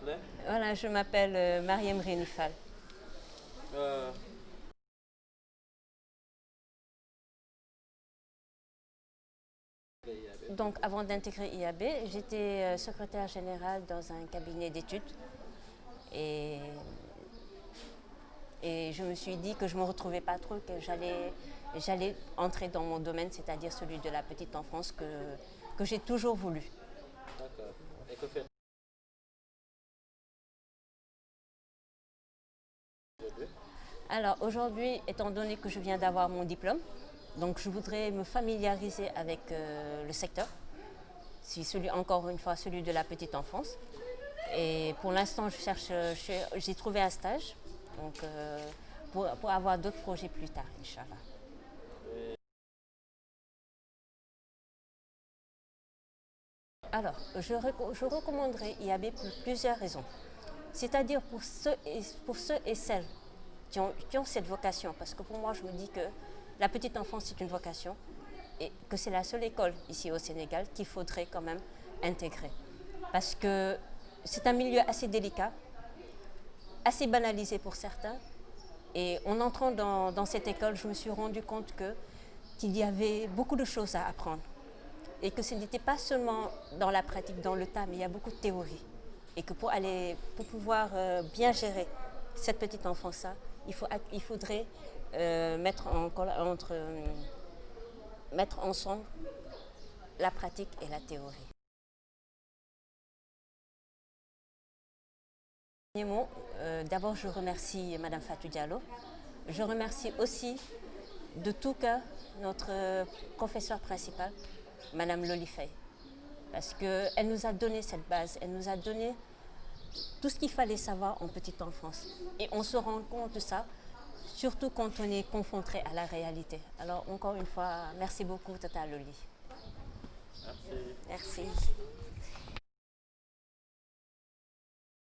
plaît? Voilà, je m'appelle Mariam Renifal. Euh, Donc, avant d'intégrer IAB, j'étais secrétaire générale dans un cabinet d'études. Et, et je me suis dit que je ne me retrouvais pas trop, que j'allais entrer dans mon domaine, c'est-à-dire celui de la petite enfance que j'ai toujours voulu. d'accord. Et que faites-vous aujourd'hui? Alors aujourd'hui, étant donné que je viens d'avoir mon diplôme, donc je voudrais me familiariser avec le secteur, encore une fois celui de la petite enfance. Et pour l'instant, j'ai trouvé un stage, donc pour avoir d'autres projets plus tard, Inch'Allah. Alors, je recommanderais IAB pour plusieurs raisons. C'est-à-dire pour ceux et celles qui ont cette vocation. Parce que pour moi, je me dis que la petite enfance, c'est une vocation et que c'est la seule école ici au Sénégal qu'il faudrait quand même intégrer. Parce que c'est un milieu assez délicat, assez banalisé pour certains. Et en entrant dans cette école, je me suis rendu compte qu'il y avait beaucoup de choses à apprendre. Et que ce n'était pas seulement dans la pratique, dans le tas, mais il y a beaucoup de théorie. Et que pour pouvoir bien gérer cette petite enfance-là, il faudrait mettre ensemble la pratique et la théorie. Dernier mot, d'abord je remercie Madame Fatou Diallo. Je remercie aussi de tout cœur notre professeur principal, Madame Loli Faye, parce qu'elle nous a donné cette base, elle nous a donné tout ce qu'il fallait savoir en petite enfance. Et on se rend compte de ça, surtout quand on est confronté à la réalité. Alors encore une fois, merci beaucoup Tata Loli. Merci. Merci.